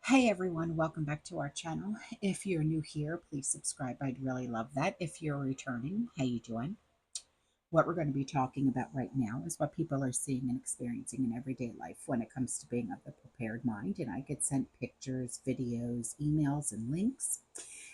Hey everyone, welcome back to our channel. If you're new here, please subscribe. I'd really love that. If you're returning, how you doing? What we're going to be talking about right now is what people are seeing and experiencing in everyday life when it comes to being of the prepared mind. And I get sent pictures, videos, emails, and links.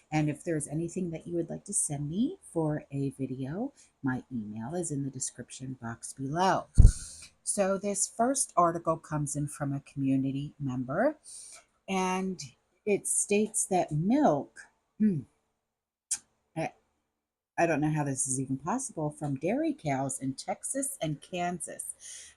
And if there's anything that you would like to send me for a video, my email is in the description box below. So this first article comes in from a community member, and it states that milk, I, I don't know how this is even possible, from dairy cows in Texas and Kansas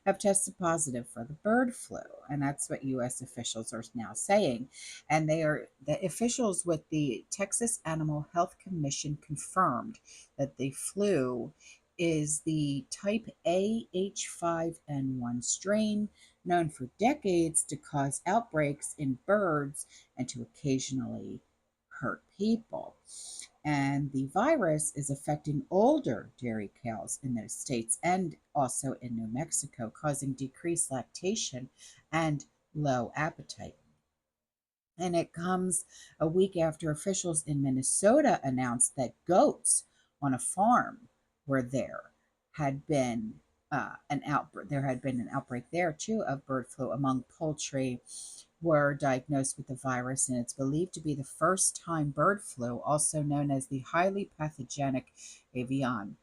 have tested positive for the bird flu. And that's what U.S. officials are now saying. And the officials with the Texas Animal Health Commission confirmed that the flu is the type A H5N1 strain, known for decades to cause outbreaks in birds and to occasionally hurt people. And the virus is affecting older dairy cows in those states and also in New Mexico, causing decreased lactation and low appetite. And it comes a week after officials in Minnesota announced that goats on a farm where had been an outbreak. There had been an outbreak there too of bird flu among poultry were diagnosed with the virus, and it's believed to be the first time bird flu, also known as the highly pathogenic avian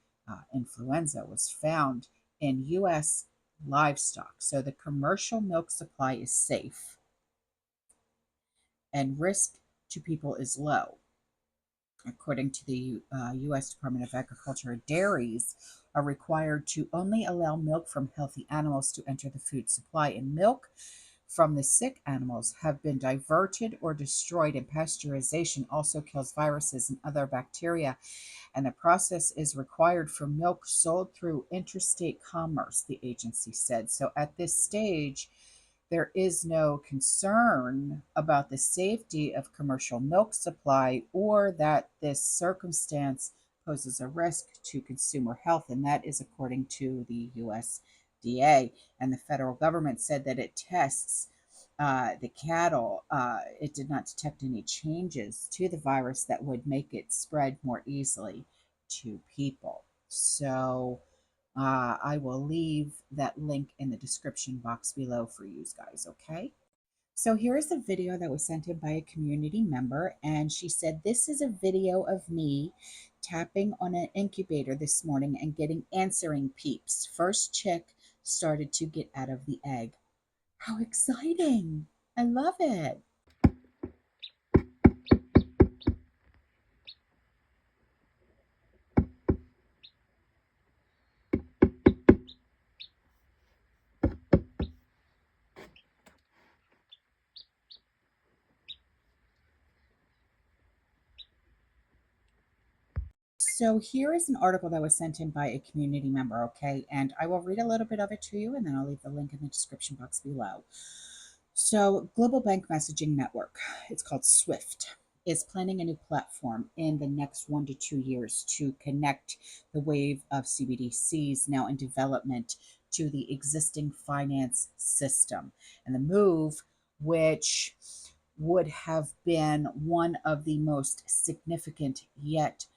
influenza, was found in U.S. livestock. So the commercial milk supply is safe and risk to people is low. According to the U.S. Department of Agriculture, dairies are required to only allow milk from healthy animals to enter the food supply, and milk from the sick animals have been diverted or destroyed, and pasteurization also kills viruses and other bacteria. And the process is required for milk sold through interstate commerce, the agency said. So at this stage, there is no concern about the safety of commercial milk supply or that this circumstance poses a risk to consumer health. And that is according to the USDA. And the federal government said that it tests the cattle. It did not detect any changes to the virus that would make it spread more easily to people. So I will leave that link in the description box below for you guys, okay? So here is a video that was sent in by a community member, and she said, "This is a video of me tapping on an incubator this morning and getting answering peeps. First chick started to get out of the egg." How exciting! I love it. So here is an article that was sent in by a community member, okay? And I will read a little bit of it to you, and then I'll leave the link in the description box below. So Global Bank Messaging Network, it's called SWIFT, is planning a new platform in the next 1 to 2 years to connect the wave of CBDCs now in development to the existing finance system. And the move, which would have been one of the most significant yet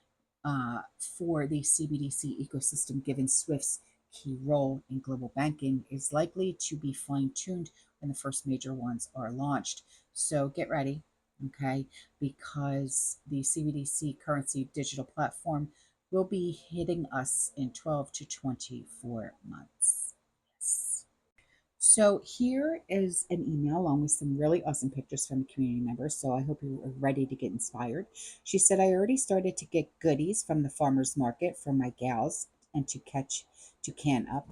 for the CBDC ecosystem, given SWIFT's key role in global banking, is likely to be fine tuned when the first major ones are launched. So get ready, okay, because the CBDC currency digital platform will be hitting us in 12 to 24 months. Yes. So here is an email along with some really awesome pictures from the community members. So I hope you are ready to get inspired. She said, "I already started to get goodies from the farmer's market for my gals and to can up.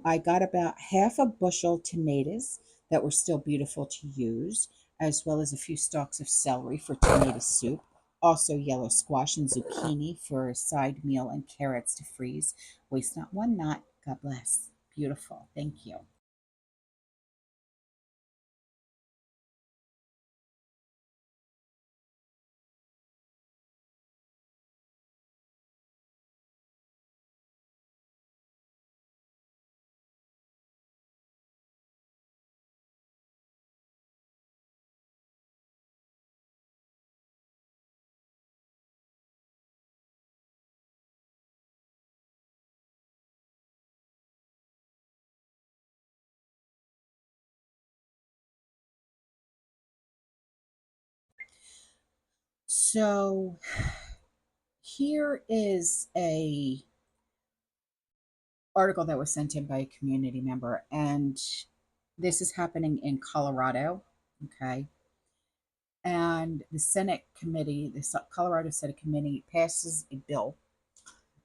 I got about half a bushel tomatoes that were still beautiful to use, as well as a few stalks of celery for tomato soup. Also yellow squash and zucchini for a side meal, and carrots to freeze. Waste not one knot. God bless." Beautiful. Thank you. So here is a article that was sent in by a community member, and this is happening in Colorado. Okay. And the Senate committee, the Colorado Senate committee, passes a bill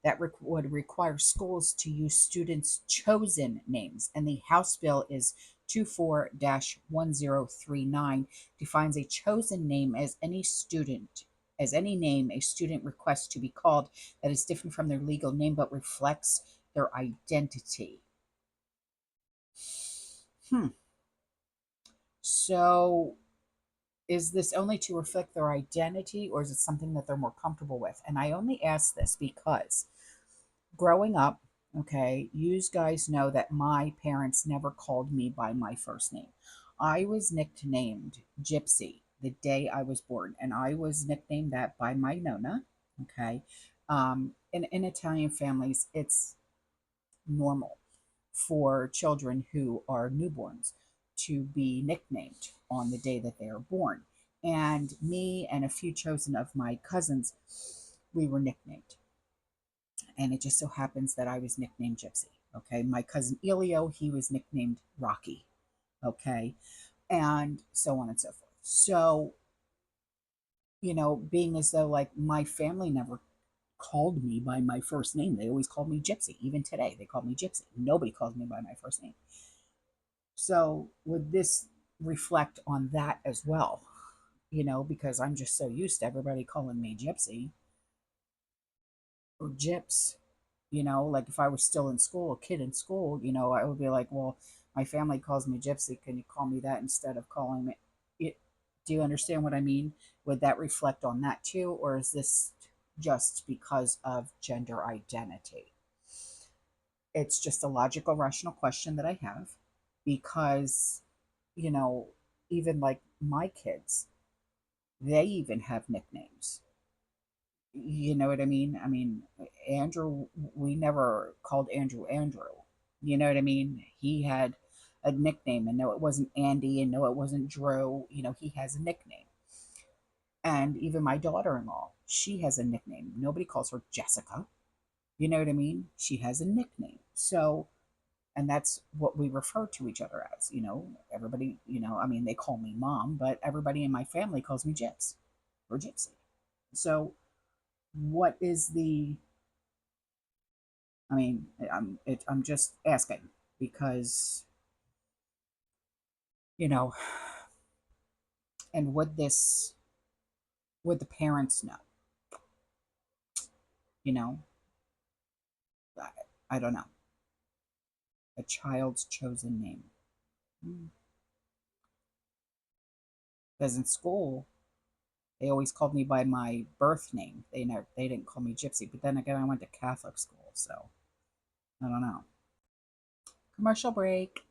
that would require schools to use students' chosen names. And the House bill is 24-1039, defines a chosen name as any name a student requests to be called that is different from their legal name but reflects their identity. So is this only to reflect their identity, or is it something that they're more comfortable with? And I only ask this because growing up, okay, you guys know that my parents never called me by my first name. I was nicknamed Gypsy the day I was born, and I was nicknamed that by my nonna. Okay. In Italian families, it's normal for children who are newborns to be nicknamed on the day that they are born. And me and a few chosen of my cousins, we were nicknamed. And it just so happens that I was nicknamed Gypsy. Okay. My cousin Elio, he was nicknamed Rocky. Okay. And so on and so forth. So, being as though like my family never called me by my first name. They always called me Gypsy. Even today, they call me Gypsy. Nobody calls me by my first name. So, would this reflect on that as well? Because I'm just so used to everybody calling me Gypsy or Gyps. Like if I was still in school, a kid in school, I would be like, well, my family calls me Gypsy. Can you call me that instead of calling me it? Do you understand what I mean? Would that reflect on that too? Or is this just because of gender identity? It's just a logical, rational question that I have because, you know, even like my kids, they even have nicknames. You know what I mean? I mean, Andrew, we never called Andrew Andrew. You know what I mean? He had a nickname, and no, it wasn't Andy, and no, it wasn't Drew. He has a nickname. And even my daughter in law, she has a nickname. Nobody calls her Jessica. You know what I mean? She has a nickname. So, and that's what we refer to each other as. Everybody, I mean, they call me mom, but everybody in my family calls me Gyps or Gypsy. So, what is the I mean, I'm just asking because you know, and would the parents know? You know, I, I don't know. A child's chosen name. Because in school, they always called me by my birth name. They didn't call me Gypsy. But then again, I went to Catholic school, so I don't know. Commercial break.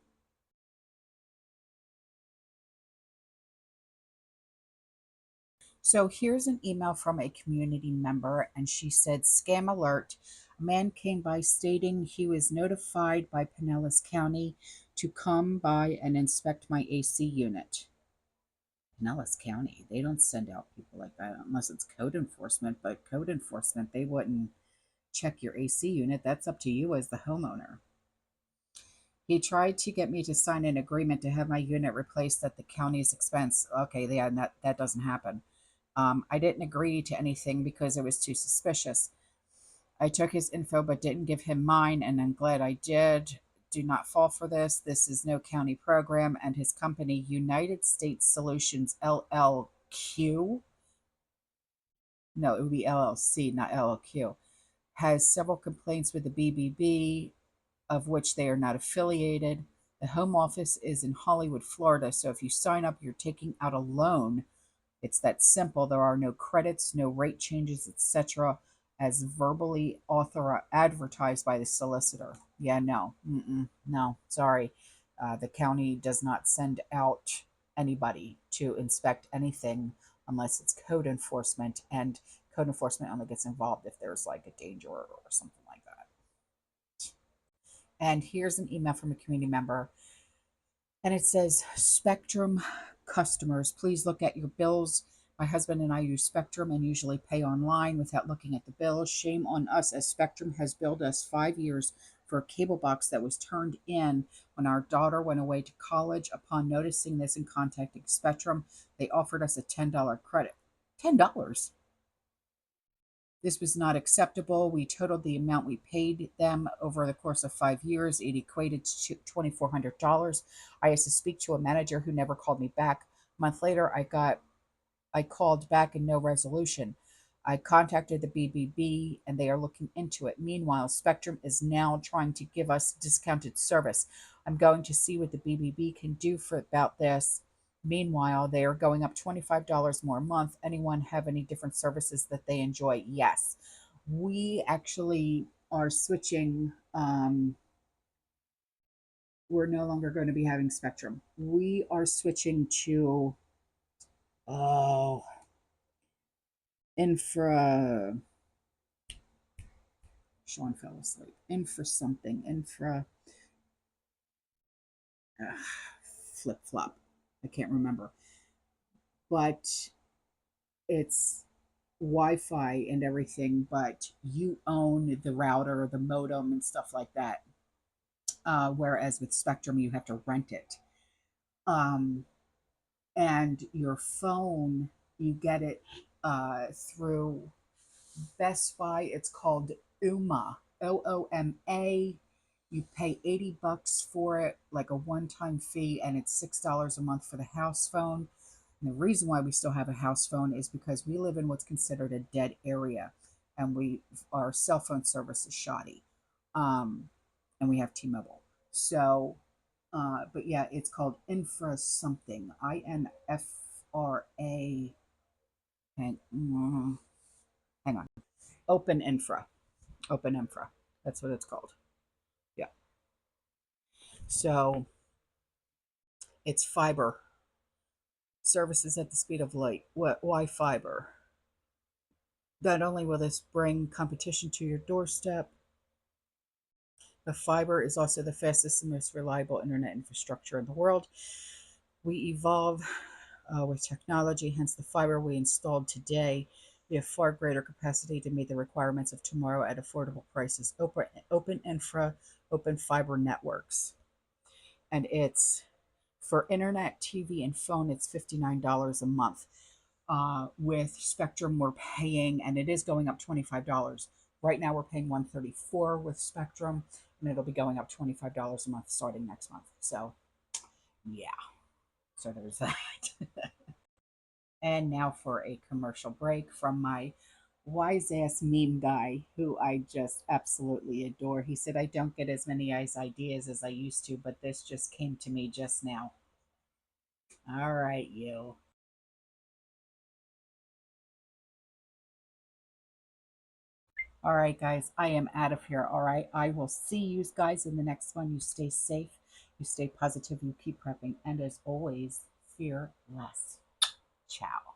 So here's an email from a community member, and she said, "Scam alert. A man came by stating he was notified by Pinellas County to come by and inspect my AC unit." Pinellas County, they don't send out people like that unless it's code enforcement, but code enforcement, they wouldn't check your AC unit. That's up to you as the homeowner. He tried to get me to sign an agreement to have my unit replaced at the county's expense. Okay, yeah, that doesn't happen. I didn't agree to anything because it was too suspicious. I took his info but didn't give him mine, and I'm glad I did. Do not fall for this. This is no county program, and his company, United States Solutions LLQ, no, it would be LLC, not LLQ, has several complaints with the BBB, of which they are not affiliated. The home office is in Hollywood, Florida, so if you sign up, you're taking out a loan. It's that simple. There are no credits, no rate changes, etc., as verbally advertised by the solicitor. Yeah, no, no, sorry. The county does not send out anybody to inspect anything unless it's code enforcement, and code enforcement only gets involved if there's like a danger or something like that. And here's an email from a community member, and it says, "Spectrum customers, please look at your bills. My husband and I use Spectrum and usually pay online without looking at the bill. Shame on us, as Spectrum has billed us 5 years for a cable box that was turned in when our daughter went away to college. Upon noticing this and contacting Spectrum, they offered us a $10 credit. $10? This was not acceptable. We totaled the amount we paid them over the course of 5 years. It equated to $2,400. I asked to speak to a manager who never called me back. A month later, I called back and no resolution. I contacted the BBB and they are looking into it. Meanwhile, Spectrum is now trying to give us discounted service. I'm going to see what the BBB can do about this. Meanwhile, they are going up $25 more a month. Anyone have any different services that they enjoy? Yes. We actually are switching. We're no longer going to be having Spectrum. We are switching to, oh, infra. Sean fell asleep. Infra something. Infra. Flip flop. I can't remember. But it's Wi-Fi and everything, but you own the router, the modem, and stuff like that. Whereas with Spectrum, you have to rent it. And your phone, you get it through Best Buy. It's called UMA, OOMA. You pay $80 for it, like a one-time fee, and it's $6 a month for the house phone. And the reason why we still have a house phone is because we live in what's considered a dead area, and our cell phone service is shoddy, and we have T-Mobile. So, but yeah, it's called Infra something, INFRA. Hang on, Open Infra, Open Infra. That's what it's called. Yeah. So it's fiber services at the speed of light. Why fiber? Not only will this bring competition to your doorstep, the fiber is also the fastest and most reliable internet infrastructure in the world. We evolve with technology, hence the fiber we installed today. We have far greater capacity to meet the requirements of tomorrow at affordable prices. Open infra, open fiber networks. And it's for internet, TV, and phone, it's $59 a month. With Spectrum, we're paying, and it is going up $25. Right now, we're paying $134 with Spectrum, and it'll be going up $25 a month starting next month. So, yeah. So there's that. And now for a commercial break from my wise ass meme guy, who I just absolutely adore. He said, I don't get as many ideas as I used to, but this just came to me just now. All right, you. All right, guys, I am out of here. All right, I will see you guys in the next one. You stay safe, you stay positive, you keep prepping, and as always, fear less. Ciao.